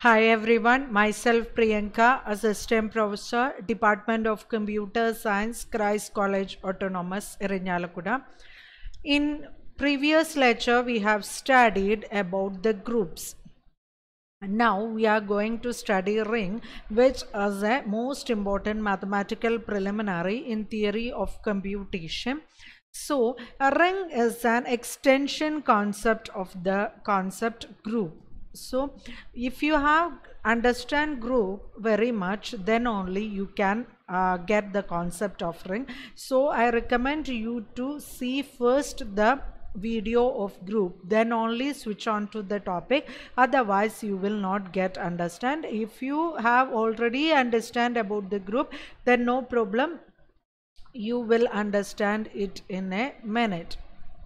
Hi everyone, myself Priyanka, Assistant Professor, Department of Computer Science, Christ College Autonomous, Irinjalakuda. In previous lecture, we have studied about the groups. Now we are going to study ring, which is a most important mathematical preliminary in theory of computation. So a ring is an extension concept of the concept group. So if you have understand group very much, then only you can get the concept of ring. So I recommend you to see first the video of group, then only switch on to the topic, otherwise you will not get understand. If you have already understand about the group, then no problem, you will understand it in a minute.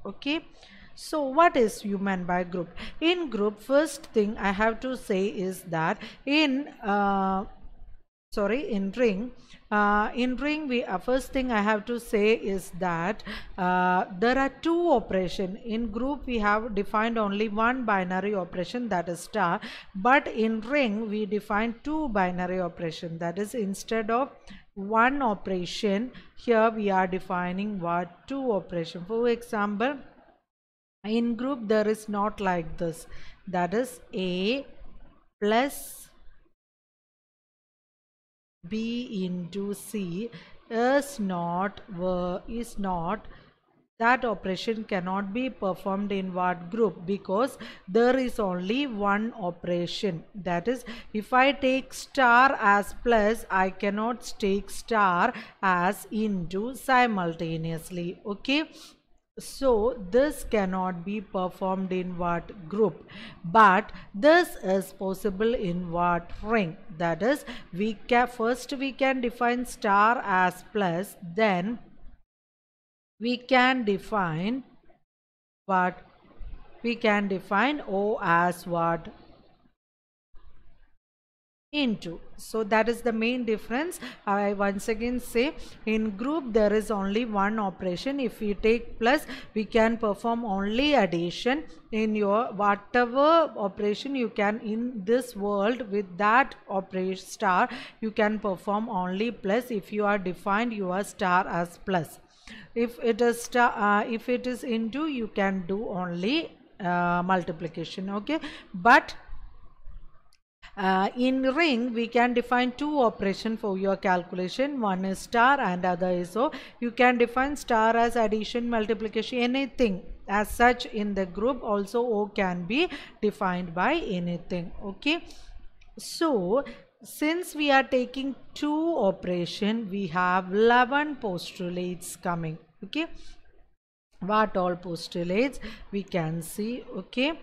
Okay, so what is you meant by group? In group, first thing I have to say is that in ring we first thing I have to say is that there are two operation. In group we have defined only one binary operation, that is star, but in ring we define two binary operation, that is instead of one operation here we are defining what? Two operation. For example, in group there is not like this, that is A plus B into C is not that operation cannot be performed in what group, because there is only one operation. That is, if I take star as plus, I cannot take star as into simultaneously. Okay, so this cannot be performed in what group, but this is possible in what ring. That is, we can define star as plus, then we can define what? We can define O as what? Into. So that is the main difference. I once again say, in group there is only one operation. If we take plus, we can perform only addition. In your whatever operation you can in this world with that operation star, you can perform only plus if you are defined your star as plus. If it is star, if it is into, you can do only multiplication. Okay, but in ring we can define two operation for your calculation. One is star and other is so. You can define star as addition, multiplication, anything as such. In the group also O can be defined by anything. Okay, so since we are taking two operation, we have 11 postulates coming. Okay, what all postulates we can see? Okay,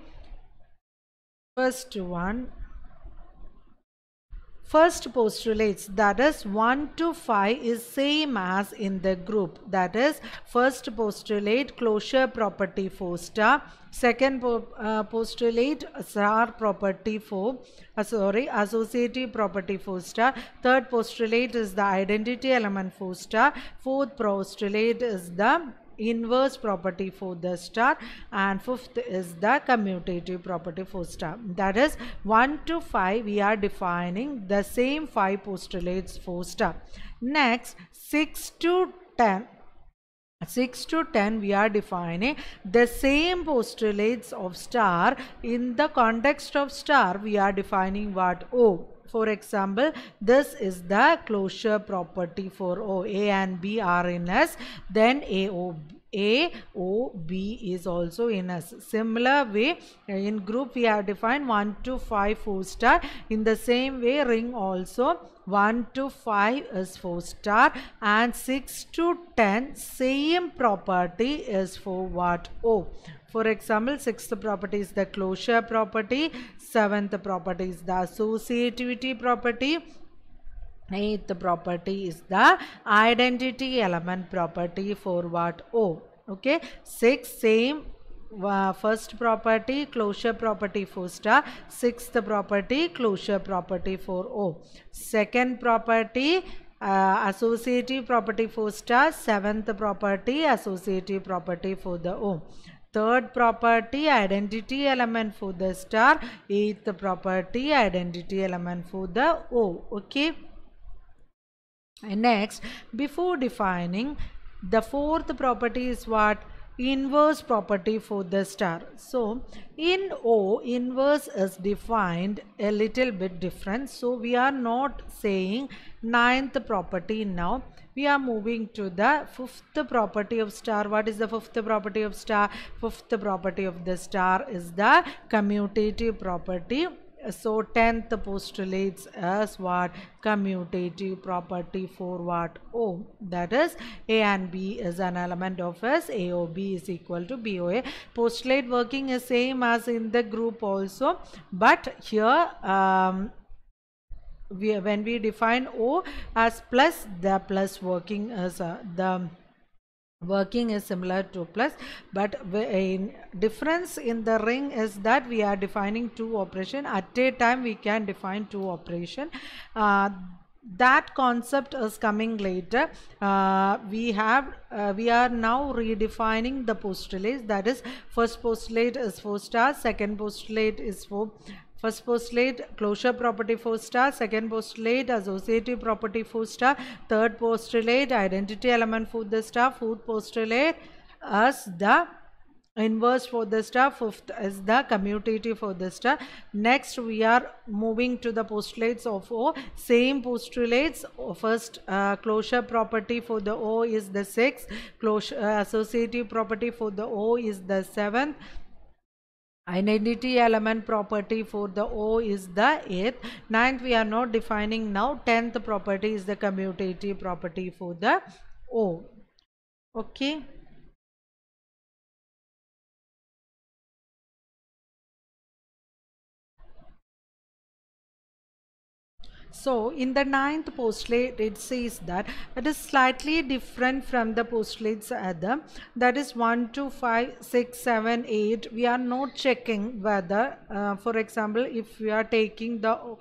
First postulates, that is 1 to 5 is same as in the group. That is, first postulate closure property for star. Second postulate star property for associative property for star. Third postulate is the identity element for star. Fourth postulate is the inverse property for the star, and fifth is the commutative property for star. That is 1 to 5 we are defining the same 5 postulates for star. Next 6 to 10 we are defining the same postulates of star. In the context of star we are defining what? O. For example, this is the closure property for O. A and B are in S, then AOB is also in S. Similar way, in group we have defined 1 to 5 for star. In the same way, ring also 1 to 5 is for star, and 6 to 10 same property is for what? O. For example, sixth property is the closure property, seventh property is the associativity property, eighth property is the identity element property for what? O. Okay, 6 same first property closure property for star, sixth property closure property for O, second property associative property for star, seventh property associative property for the O. Third property, identity element for the star. Eighth property, identity element for the O. Okay. And next, before defining, the fourth property is what? Inverse property for the star. So in O, inverse is defined a little bit different. So we are not saying ninth property now. We are moving to the fifth property of star. What is the fifth property of star? Fifth property of the star is the commutative property. So 10th postulates as what? Commutative property for what? O. That is A and B is an element of S. AOB is equal to BOA. Postulate working is same as in the group also. But here when we define O as plus, the plus working is the working is similar to plus, but in difference in the ring is that we are defining two operation at a time. We can define two operation. That concept is coming later. We are now redefining the postulates. That is, first postulate is for star, second postulate is for first postulate closure property for star, second postulate associative property for star, third postulate identity element for the star, fourth postulate as the inverse for the star, fifth is the commutative for the star. Next we are moving to the postulates of O. Same postulates. First closure property for the O is the sixth, closure associative property for the O is the seventh, identity element property for the O is the 8th. 9th we are not defining now. 10th property is the commutative property for the O. Okay. So in the ninth postulate it says that it is slightly different from the postulates other, that is 1 2 5 6 7 8. We are not checking whether for example if we are taking the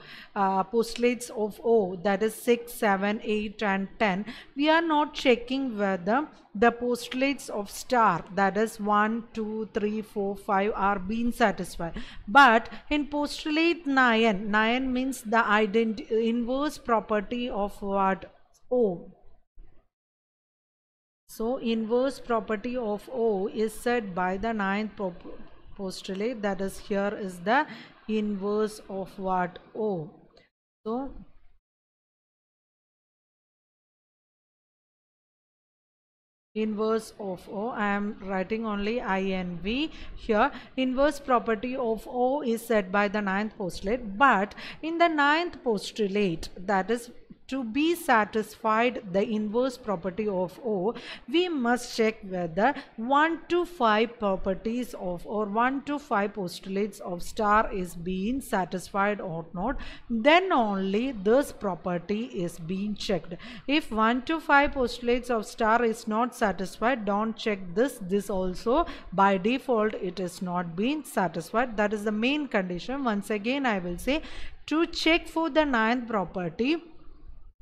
postulates of O, that is 6 7 8 and 10, we are not checking whether the postulates of star, that is 1 2 3 4 5 are being satisfied. But in postulate 9, 9 means the inverse property of what? O. So inverse property of O is said by the ninth postulate, that is here is the inverse of what? O. So inverse of O, I am writing only INV here. Inverse property of O is said by the ninth postulate, but in the ninth postulate, that is to be satisfied the inverse property of O, we must check whether 1 to 5 properties of or 1 to 5 postulates of star is being satisfied or not. Then only this property is being checked. If 1 to 5 postulates of star is not satisfied, don't check this. This also by default it is not being satisfied. That is the main condition. Once again I will say, to check for the ninth property,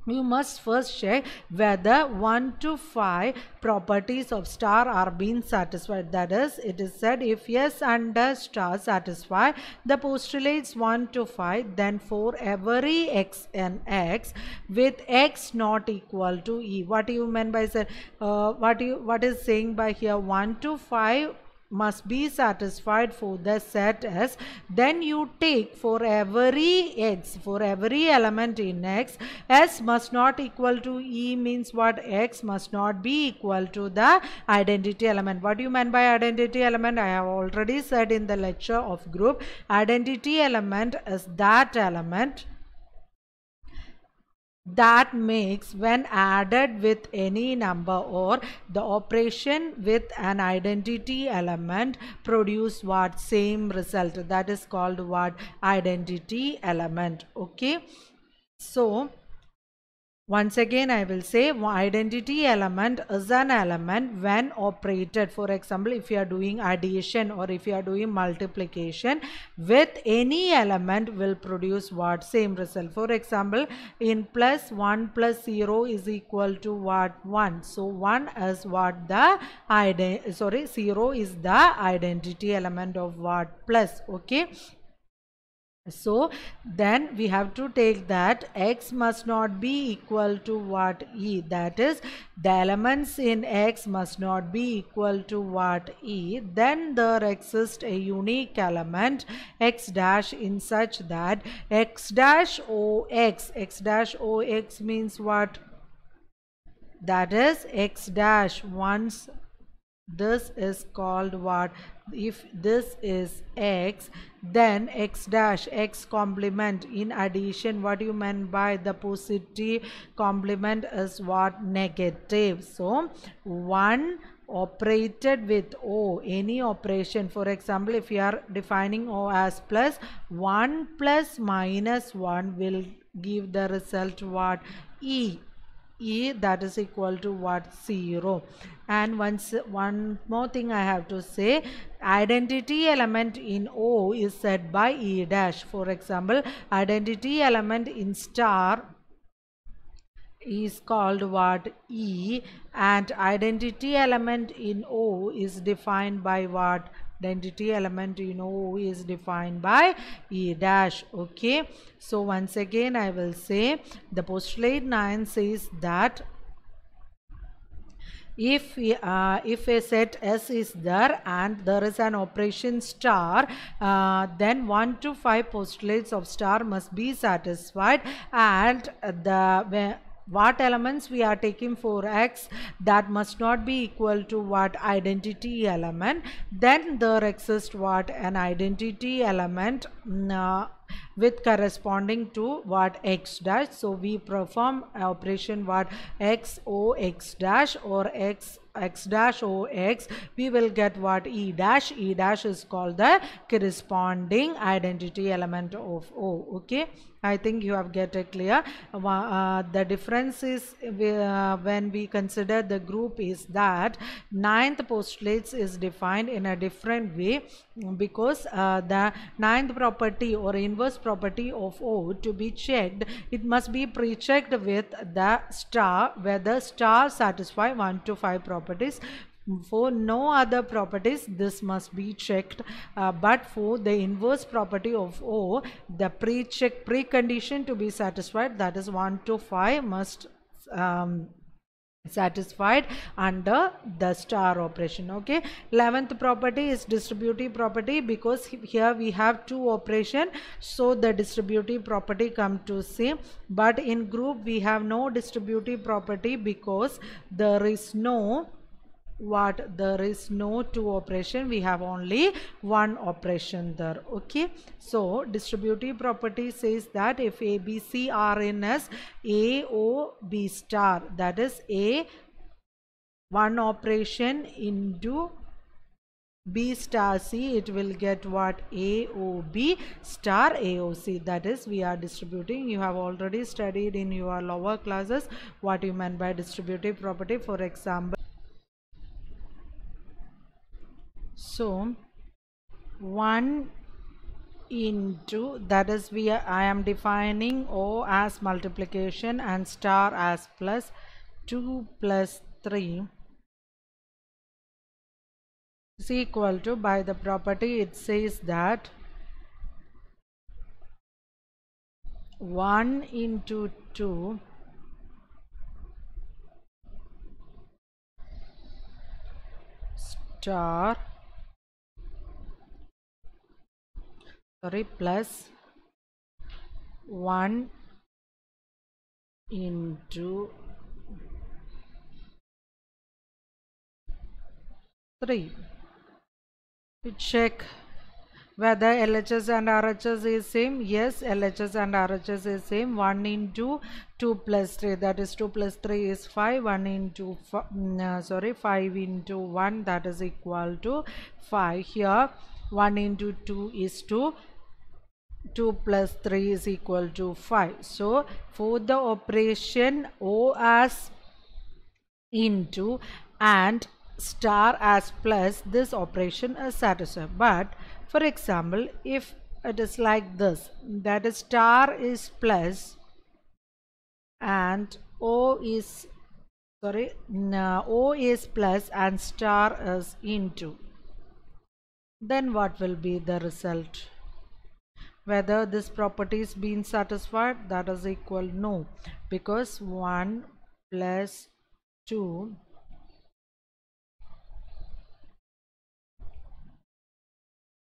you must first check whether 1 to 5 properties of star are being satisfied. That is, it is said if yes under star satisfy the postulates 1 to 5, then for every x and x with x not equal to e. What do you mean by said? What is saying by here? 1 to 5 must be satisfied for the set S. Then you take for every x, for every element in x, S must not equal to E means what? X must not be equal to the identity element. What do you mean by identity element? I have already said in the lecture of group. Identity element is that element that makes when added with any number or the operation with an identity element produce what? Same result. That is called what? Identity element. Okay. So Once again, I will say identity element is an element when operated. For example, if you are doing addition or if you are doing multiplication with any element will produce what? Same result. For example, in plus 1 plus 0 is equal to what? 1. So 1 is what? The 0 is the identity element of what? Plus. Okay. So then we have to take that x must not be equal to what? E. That is, the elements in x must not be equal to what? E. Then there exists a unique element x dash in such that x dash o x means what? That is x dash once this is called what? If this is x, then x dash x complement. In addition, what you meant by the positive complement is what? Negative. So 1 operated with O, any operation. For example, if you are defining O as plus, 1 plus minus 1 will give the result what? E. E, that is equal to what? 0. And one more thing I have to say, identity element in O is set by E dash. For example, identity element in star is called what? E, and identity element in O is defined by what? Identity element in O is defined by E dash. Okay, so once again I will say the postulate 9 says that if a set S is there and there is an operation star, then 1 to 5 postulates of star must be satisfied, and what elements we are taking for x, that must not be equal to what? Identity element. Then there exists what? An identity element with corresponding to what? X dash. So we perform operation what? X O X dash or X dash O X, we will get what? E dash. E dash is called the corresponding identity element of O. Okay, I think you have get it clear. The difference is when we consider the group is that ninth postulates is defined in a different way, because the ninth property or inverse property of O to be checked, it must be pre-checked with the star, whether star satisfy 1 to 5 properties. For no other properties this must be checked, but for the inverse property of O, the precondition to be satisfied, that is 1 to 5 must satisfied under the star operation. Okay, 11th property is distributive property, because here we have two operation, so the distributive property come to see. But in group we have no distributive property, because there is no there is no two operation, we have only one operation there. Okay, so distributive property says that if A, B, C are in as A, O, B star, that is A one operation into B star C, it will get what? A, O, B star A, O, C. That is, we are distributing. You have already studied in your lower classes what you meant by distributive property. For example, so 1 into, that is, I am defining O as multiplication and star as plus. 2 plus 3 is equal to, by the property it says that 1 into 2 star plus 1 into 3. To check whether LHS and RHS is same. Yes, LHS and RHS is same. 1 into 2 plus 3, that is 2 plus 3 is 5. 1 into 5 into 1, that is equal to 5. Here 1 into 2 is 2. 2 plus 3 is equal to 5. So for the operation O as into and star as plus, this operation is satisfied. But for example, if it is like this, that is star is plus and O is plus and star is into, then what will be the result? Whether this property is being satisfied, that is equal no, because 1 plus 2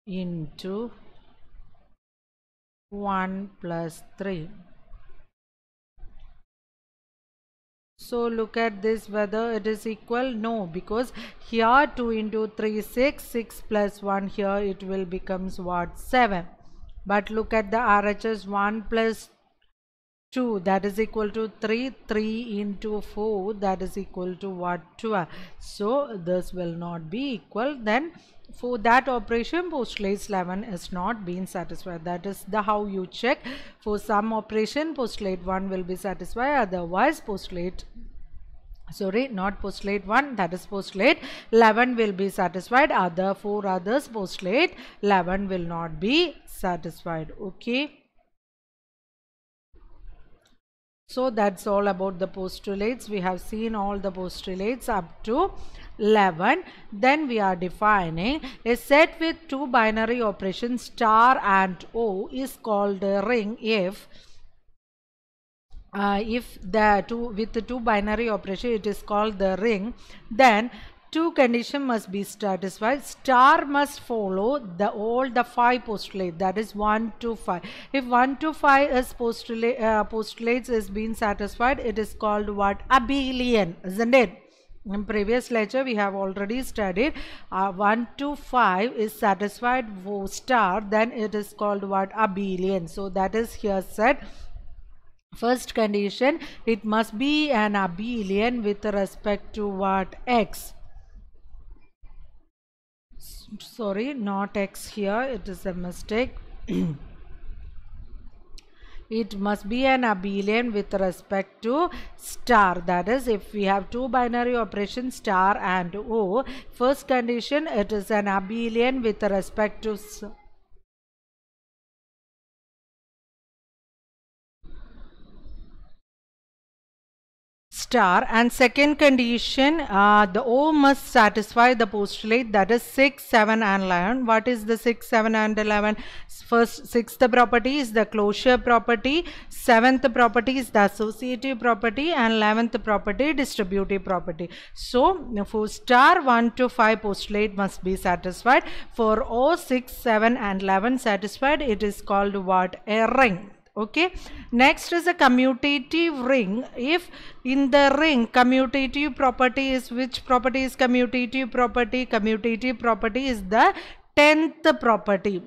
into 1 plus 3. So look at this, whether it is equal, no, because here 2 into 3 is 6, 6 plus 1, here it will becomes what, 7. But look at the RHS, 1 plus 2, that is equal to 3, 3 into 4, that is equal to what, 12. So this will not be equal. Then for that operation, postulate 11 is not being satisfied. That is the how you check. For some operation, postulate 1 will be satisfied, otherwise postulate, not postulate 1, that is postulate 11 will be satisfied. Other 4 others, postulate 11 will not be satisfied. Okay. So that's all about the postulates. We have seen all the postulates up to 11. Then we are defining a set with two binary operations star and O is called a ring if the two binary operation it is called the ring. Then two conditions must be satisfied. Star must follow all the 5 postulates, that is 1 to 5. If 1 to 5 is postulates is being satisfied, it is called what? Abelian, isn't it? In previous lecture we have already studied 1 to 5 is satisfied for star, then it is called what? Abelian. So that is here said. First condition, it must be an abelian with respect to what? X. Sorry, not X here, it is a mistake. It must be an abelian with respect to star. That is, if we have two binary operations star and O, first condition, it is an abelian with respect to star, and second condition, the O must satisfy the postulate, that is 6, 7 and 11. What is the 6, 7 and 11? First, sixth property is the closure property, seventh property is the associative property, and 11th property distributive property. So for star 1 to 5 postulate must be satisfied. For O 6, 7 and 11 satisfied, it is called what? A ring. Okay, next is a commutative ring. If in the ring commutative property is, which property is commutative property? Commutative property is the 10th property.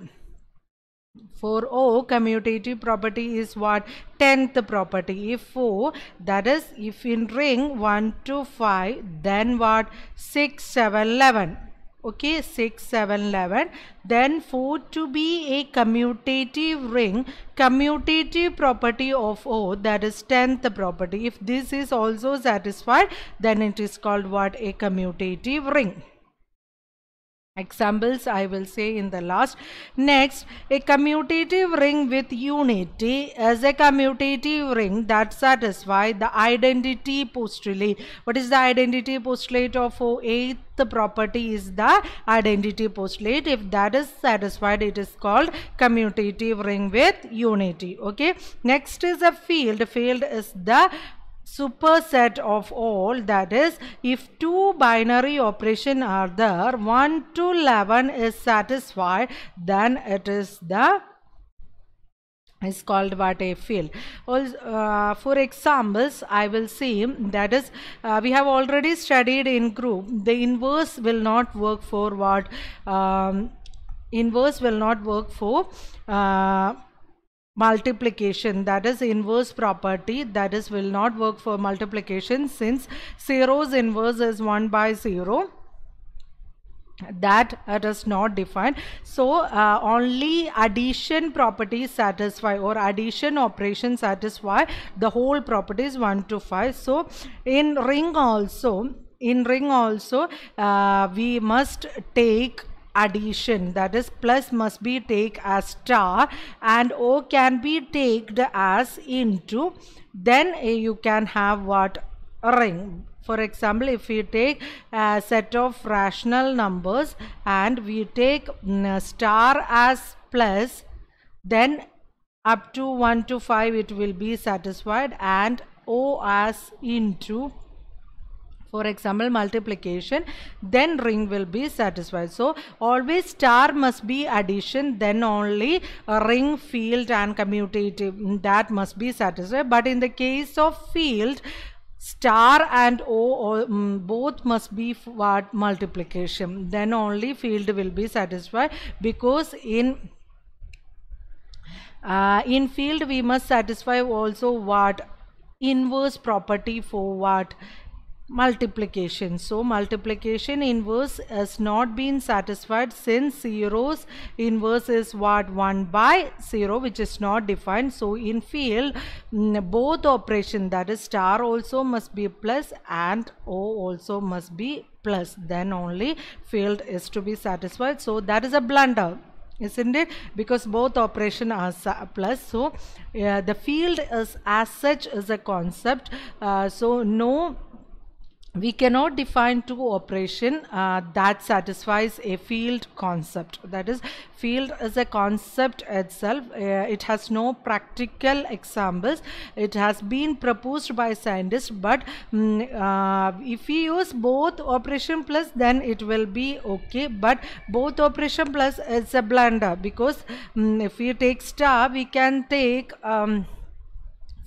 For O, commutative property is what? 10th property. If O, that is, if in ring 1 to 5, then what? 6, 7, 11. Okay, 6, 7, 11. Then for to be a commutative ring, commutative property of O, that is 10th property. If this is also satisfied, then it is called what? A commutative ring. Examples I will say in the last. Next, a commutative ring with unity is a commutative ring that satisfies the identity postulate. What is the identity postulate of O? 8th property is the identity postulate. If that is satisfied, it is called commutative ring with unity. Okay. Next is a field. Field is the superset of all, that is, if two binary operations are there, 1 to 11 is satisfied, then it is called what? A field. For examples I will see, that is, we have already studied in group, the inverse will not work for what? Inverse will not work for multiplication, that is inverse property, that is will not work for multiplication, since zero's inverse is 1 by 0. that it is not defined. So only addition properties satisfy, or addition operation satisfy the whole properties 1 to 5. So in ring also, we must take addition, that is plus must be take as star and O can be taken as into, then you can have what, a ring. For example, if we take a set of rational numbers and we take star as plus, then up to 1 to 5 it will be satisfied, and O as into, for example, multiplication, then ring will be satisfied. So always star must be addition, then only a ring, field and commutative, that must be satisfied. But in the case of field, star and O both must be what, multiplication, then only field will be satisfied, because in field we must satisfy also what, inverse property for what, multiplication. So multiplication inverse has not been satisfied, since zeros inverse is what, 1 by 0, which is not defined. So in field both operation, that is star also must be plus and O also must be plus, then only field is to be satisfied. So that is a blunder, isn't it? Because both operation are plus. So the field is as such is a concept. So no, we cannot define two operation that satisfies a field concept. That is, field is a concept itself. It has no practical examples. It has been proposed by scientists, but if we use both operation plus, then it will be okay. But both operation plus is a blunder, because if we take star, we can take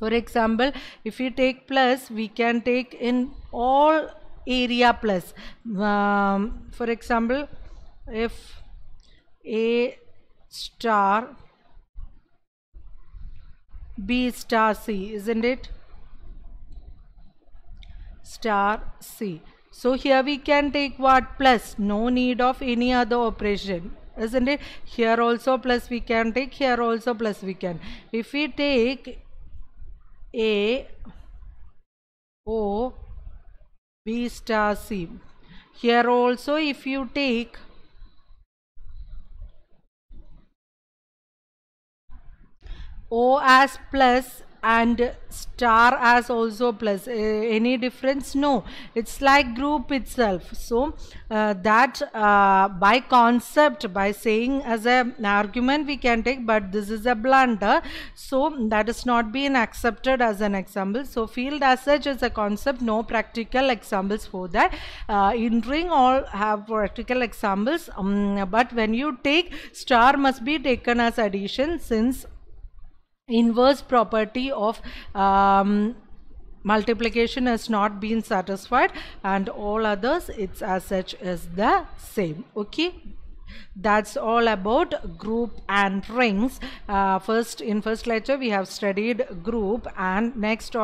for example, if we take plus, we can take in all area plus. For example, if A star B star C, isn't it? Star C. So here we can take what, plus, no need of any other operation, isn't it? Here also plus we can take, here also plus we can. If we take A O B star C, here also if you take O as plus and star as also plus, any difference? No, it's like group itself. So that by concept, by saying as an argument we can take, but this is a blunder, so that is not being accepted as an example. So field as such is a concept, no practical examples for that. In ring all have practical examples, but when you take star must be taken as addition, since inverse property of multiplication has not been satisfied, and all others it's as such is the same. Okay, that's all about group and rings. In first lecture we have studied group, and next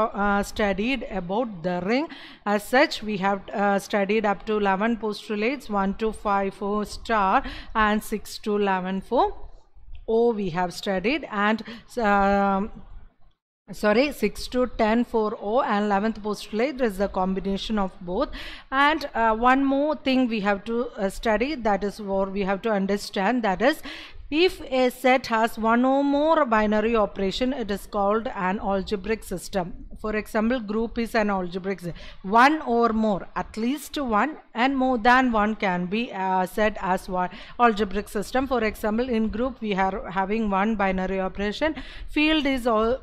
studied about the ring. As such, we have studied up to 11 postulates, 1 to 5 for star and 6 to 11 for O we have studied, and 6 to 10 for O, and 11th postulate is the combination of both. And one more thing we have to study, that is what we have to understand, that is, if a set has one or more binary operation, it is called an algebraic system. For example, group is an algebraic system. One or more, at least one and more than one can be said as one algebraic system. For example, in group we are having one binary operation. Field is a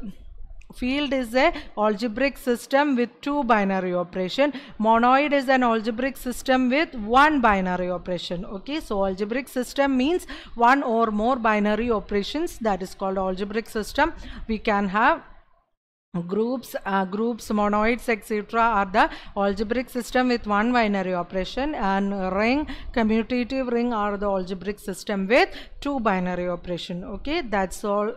algebraic system with two binary operation. Monoid is an algebraic system with one binary operation. Okay, so algebraic system means one or more binary operations, that is called algebraic system. We can have groups, monoids, etc. are the algebraic system with one binary operation, and ring, commutative ring are the algebraic system with two binary operation. Okay, that's all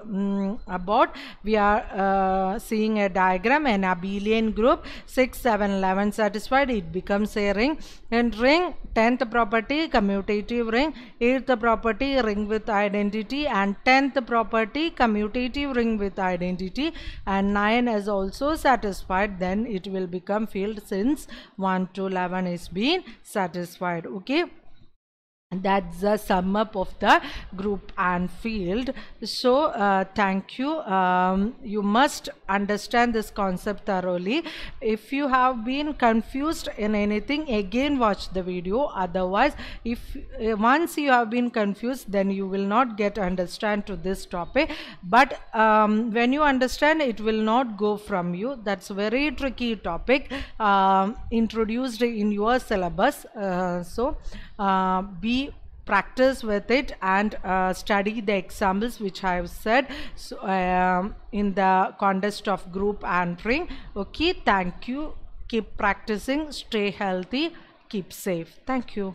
about. We are seeing a diagram, an abelian group, 6, 7, 11 satisfied, it becomes a ring. And ring, 10th property commutative ring, 8th property ring with identity, and 10th property commutative ring with identity, and 9 is also satisfied, then it will become field since 1 to 11 is being satisfied. Okay, that's the sum up of the group and field. So thank you. You must understand this concept thoroughly. If you have been confused in anything, again watch the video. Otherwise, if once you have been confused, then you will not get understand to this topic. But when you understand, it will not go from you. That's a very tricky topic introduced in your syllabus. So be practice with it and study the examples which I have said, so, in the context of group and ring. Okay, thank you. Keep practicing, stay healthy, keep safe. Thank you.